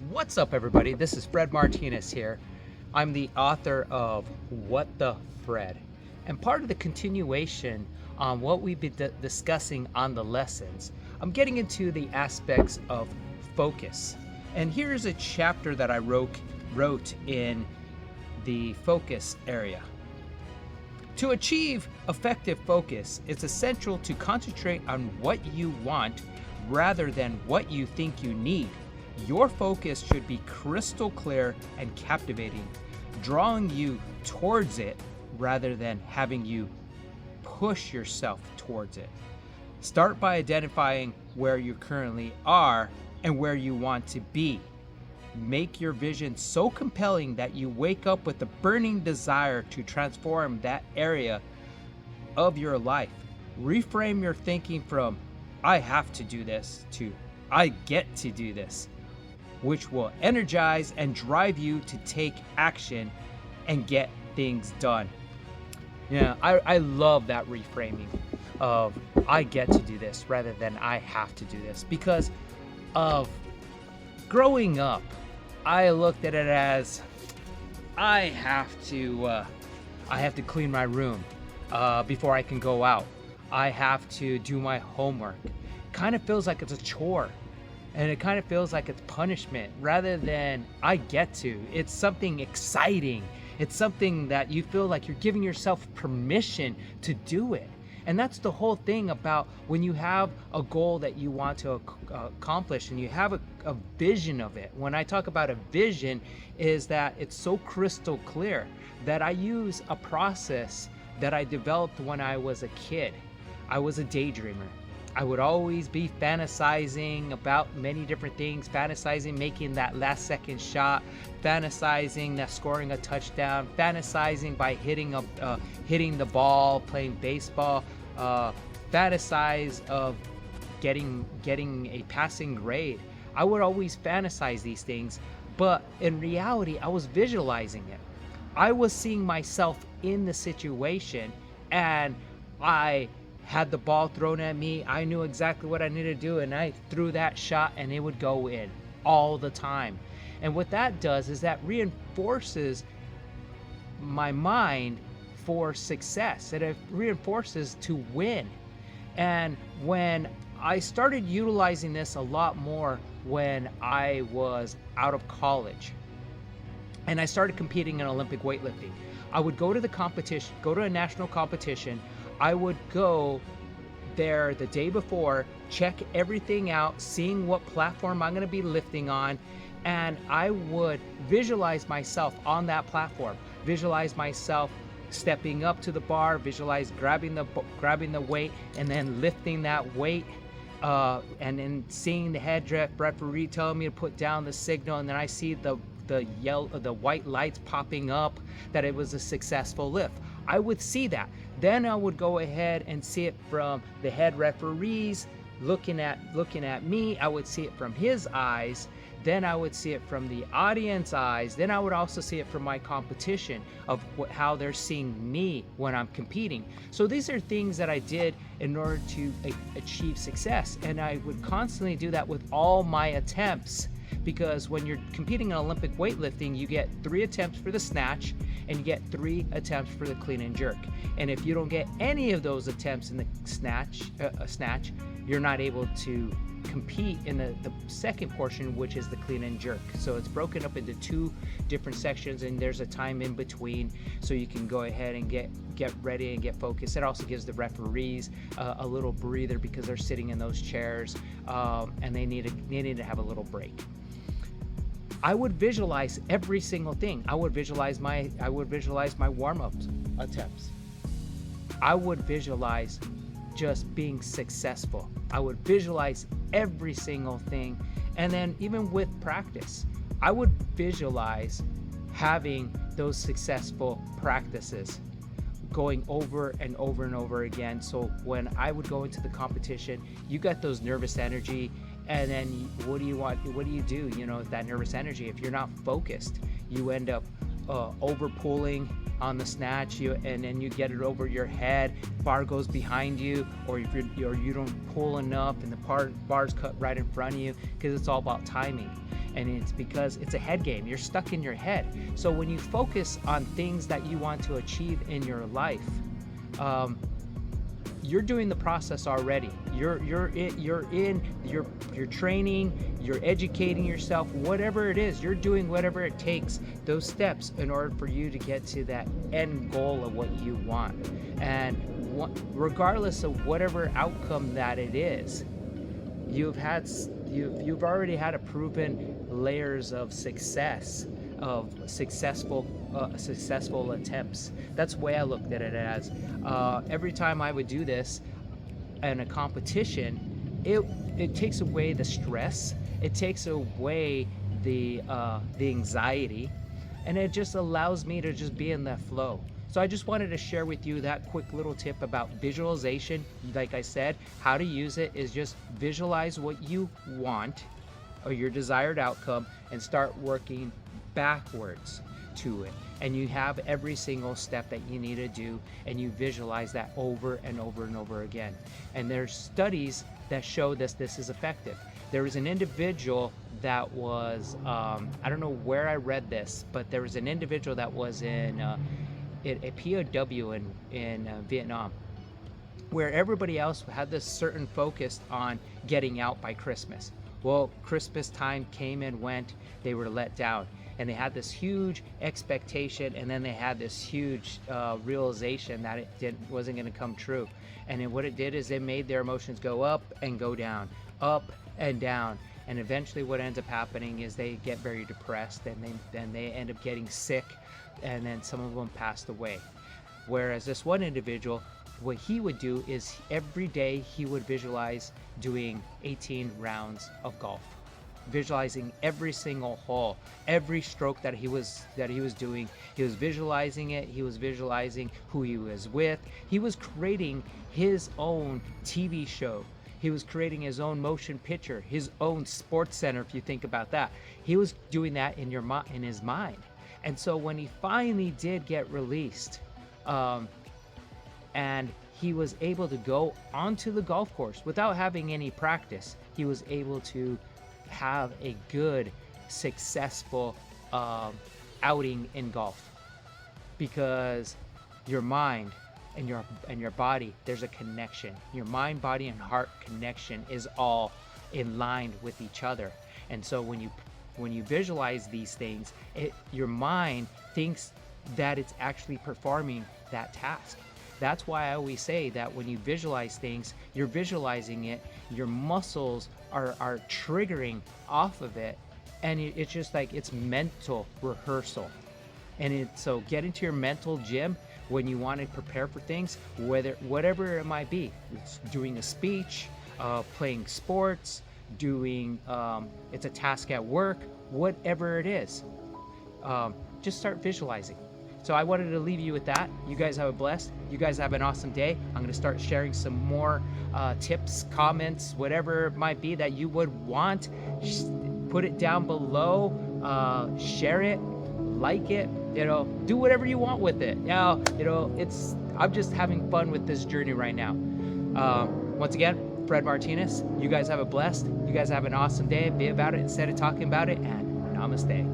What's up, everybody? This is Fred Martinez here. I'm the author of What the Fred, and part of the continuation on what we've been discussing on the lessons, I'm getting into the aspects of focus. And here's a chapter that I wrote in the focus area. To achieve effective focus, it's essential to concentrate on what you want rather than what you think you need. Your focus should be crystal clear and captivating, drawing you towards it rather than having you push yourself towards it. Start by identifying where you currently are and where you want to be. Make your vision so compelling that you wake up with a burning desire to transform that area of your life. Reframe your thinking from "I have to do this" to "I get to do this," which will energize and drive you to take action and get things done. Yeah, I love that reframing of "I get to do this" rather than "I have to do this," because of growing up, I looked at it as I have to clean my room before I can go out. I have to do my homework. Kind of feels like it's a chore. And it kind of feels like it's punishment rather than "I get to." It's something exciting. It's something that you feel like you're giving yourself permission to do it. And that's the whole thing about when you have a goal that you want to accomplish and you have a vision of it. When I talk about a vision, is that it's so crystal clear that I use a process that I developed when I was a kid. I was a daydreamer. I would always be fantasizing about many different things, fantasizing making that last second shot, fantasizing that scoring a touchdown, fantasizing by hitting the ball, playing baseball, fantasize of getting a passing grade. I would always fantasize these things, but in reality, I was visualizing it. I was seeing myself in the situation, and I had the ball thrown at me. I knew exactly what I needed to do, and I threw that shot and it would go in all the time. And what that does is that reinforces my mind for success. It reinforces to win. And when I started utilizing this a lot more when I was out of college and I started competing in Olympic weightlifting, I would go to the competition, go to a national competition. I would go there the day before, check everything out, seeing what platform I'm going to be lifting on, and I would visualize myself on that platform, visualize myself stepping up to the bar, visualize grabbing the weight and then lifting that weight, and then seeing the head referee telling me to put down the signal, and then I see the white lights popping up that it was a successful lift. I would see that. Then I would go ahead and see it from the head referees looking at me. I would see it from his eyes. Then I would see it from the audience eyes. Then I would also see it from my competition of how they're seeing me when I'm competing. So these are things that I did in order to achieve success. And I would constantly do that with all my attempts, because when you're competing in Olympic weightlifting, you get 3 attempts for the snatch and you get 3 attempts for the clean and jerk. And if you don't get any of those attempts in the snatch, you're not able to compete in the second portion, which is the clean and jerk. So it's broken up into 2 different sections, and there's a time in between, so you can go ahead and get ready and get focused. It also gives the referees a little breather because they're sitting in those chairs, and they need to have a little break. I would visualize every single thing. I would visualize my warm-up attempts. I would visualize just being successful. I would visualize every single thing. And then even with practice, I would visualize having those successful practices going over and over and over again. So when I would go into the competition, you got those nervous energy, and then what do you do, with that nervous energy? If you're not focused, you end up over pulling on the snatch, and then you get it over your head, bar goes behind you, or if you don't pull enough and the bar's cut right in front of you, because it's all about timing. And it's because it's a head game. You're stuck in your head. So when you focus on things that you want to achieve in your life, you're doing the process already. You're training, you're educating yourself, whatever it is, you're doing whatever it takes, those steps, in order for you to get to that end goal of what you want. And regardless of whatever outcome that it is, you've already had a proven layers of success, of successful attempts. That's the way I looked at it as. Every time I would do this in a competition, it takes away the stress, it takes away the anxiety, and it just allows me to just be in that flow. So I just wanted to share with you that quick little tip about visualization. Like I said, how to use it is just visualize what you want or your desired outcome and start working backwards to it. And you have every single step that you need to do, and you visualize that over and over and over again. And there's studies that show this is effective. There was an individual that was, I don't know where I read this, but there was an individual that was in a POW in Vietnam, where everybody else had this certain focus on getting out by Christmas. Well, Christmas time came and went, they were let down, and they had this huge expectation, and then they had this huge realization that it wasn't going to come true. And what it did is it made their emotions go up and go down, up and down. And eventually what ends up happening is they get very depressed, and they end up getting sick, and then some of them passed away. Whereas this one individual, what he would do is every day he would visualize doing 18 rounds of golf, visualizing every single hole, every stroke that he was doing. He was visualizing it. He was visualizing who he was with. He was creating his own TV show. He was creating his own motion picture, his own sports center. If you think about that, he was doing that in his mind. And so when he finally did get released, and he was able to go onto the golf course without having any practice, he was able to have a good, successful outing in golf. Because your mind and your body, there's a connection. Your mind, body, and heart connection is all in line with each other. And so when you visualize these things, your mind thinks that it's actually performing that task. That's why I always say that when you visualize things, you're visualizing it, your muscles are triggering off of it, and it's just like it's mental rehearsal. And so get into your mental gym when you want to prepare for things, whatever it might be. It's doing a speech, playing sports, doing it's a task at work, whatever it is. Just start visualizing. So I wanted to leave you with that. You guys have a blessed. You guys have an awesome day. I'm going to start sharing some more tips, comments, whatever it might be that you would want. Put it down below. Share it, like it. Do whatever you want with it. Now, I'm just having fun with this journey right now. Once again, Fred Martinez. You guys have a blessed. You guys have an awesome day. Be about it instead of talking about it. And namaste.